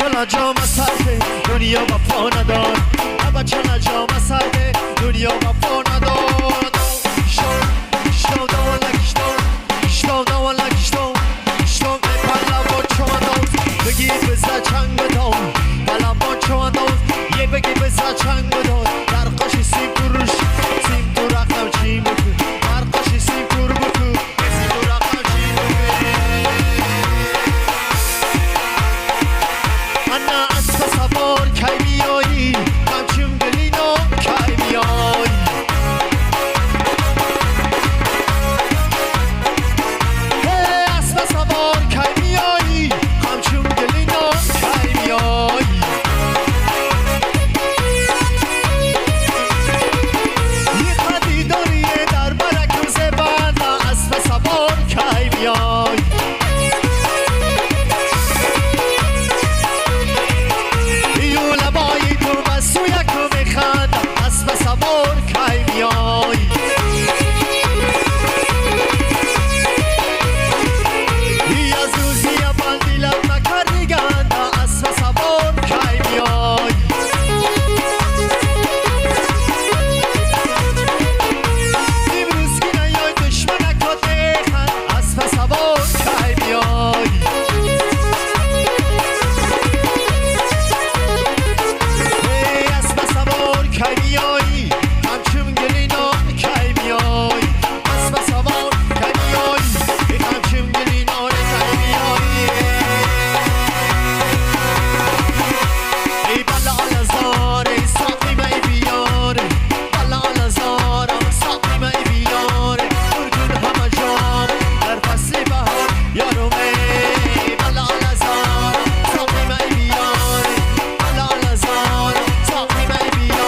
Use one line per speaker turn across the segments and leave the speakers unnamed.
چلا جام سرده دنیا وفا ندار ابا چلا جام سرده دنیا وفا ندار شتو دوالا شتو دوالا شتو پلا چوان دوز بگی بزا چنگ بدون پلا چوان دوز یه بگی بزا چنگ بدون در قاش سیم کروش سیم تو رقم چی بکو در قاش سیم کرو بکو سیم تو رقم چی بکو انا اسب سوار کی میایی همچون گلینو کی میایی اسب سوار کی میایی همچون گلینو کی میایی یه خدی داریه در برکوز بند اسب سوار کی میایی اسب سوار کی میایی از روزی اول دیلم نکردی گند اسب سوار کی میایی امروز که نیای دشمنکا دیخن اسب سوار کی میایی کی میایی همچون گلینا کی میایی اسب سوار کی میایی همچون گلینا کی میایی ای بالا آلزار ای ساقی می بیار بالا آلزار ساقی می بیار برگون همه جام در فصل بهار یارو می بالا آلزار ساقی می بیار بالا آلزار ساقی می بیار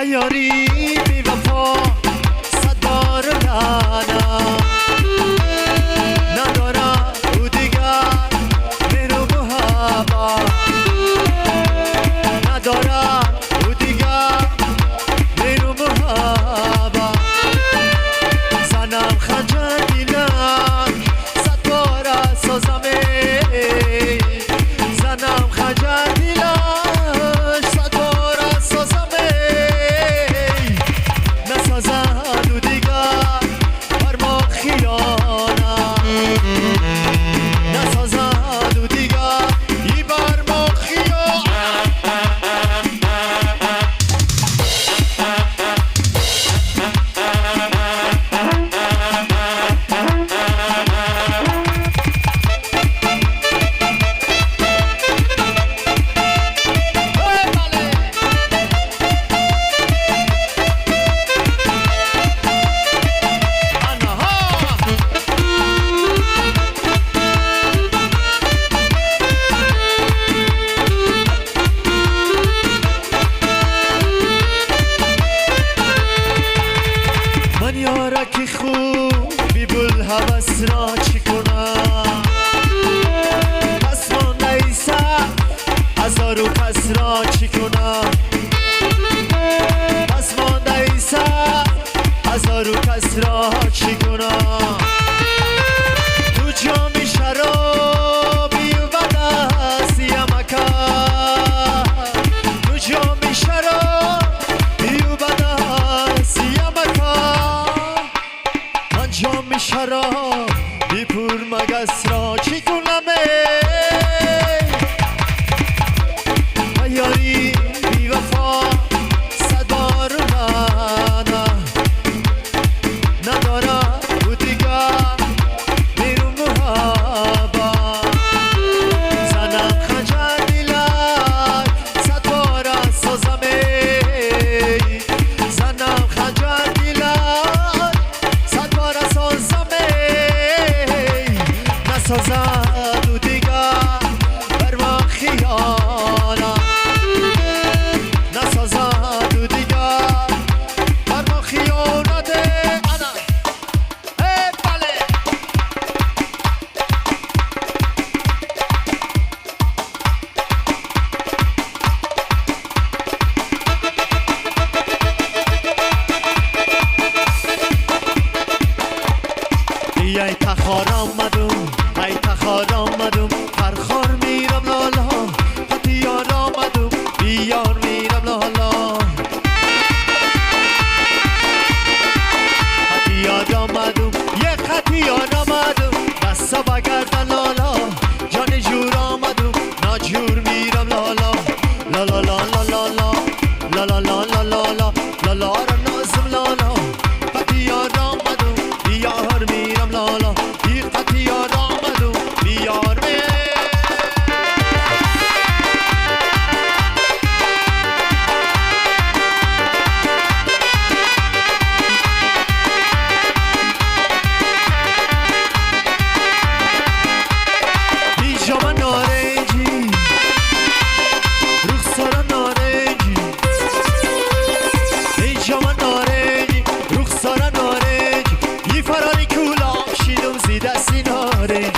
یاری بی وفا صدار لانا ندارم او دیگر میرو محبا ندارم او دیگر میرو محبا زنم خنجر دیلم صد بار سازمه زنم خنجر دیلم صد بار سازمه نسازن و دیگر بر ما که خوبی بول هوس را چی کنم پس مانده ایسا هزارو کس را چی کنم پس مانده ایسا هزارو کس را چی کنم تو جام شرابی و دست یمکا تو جام شرابی و دست یمکا من جام شرابی پر مگس را چی کنم یاری بی وفا صدار من ندارم او دیگر بیرون محبا زنم خنجر دیلر صد بار سازم زنم خنجر دیلر صد بار سازم نسازد او دیگر بر ما خیانم نسازد او دیگر بر ما خیانت انا بله ای تخار آمدم ای تخار آمدم پرخار میرم لالا خطی یار آمدم بیار میرم لالا خطی یار آمدم یک خطی یار آمدم دستا بگردن لالا جان جور آمدم ناجور میرم لالا لالا لالا لالا لالا لالا لالا لالا را نازم لالا خطی یار آمدم بیار میرم لالا یک خطی یار آمدم بیار بیجام نارنجی رخسار نارنجی بیجام نارنجی رخسار نارنجی یه فراری کولام شیدم زی دستی نارنجی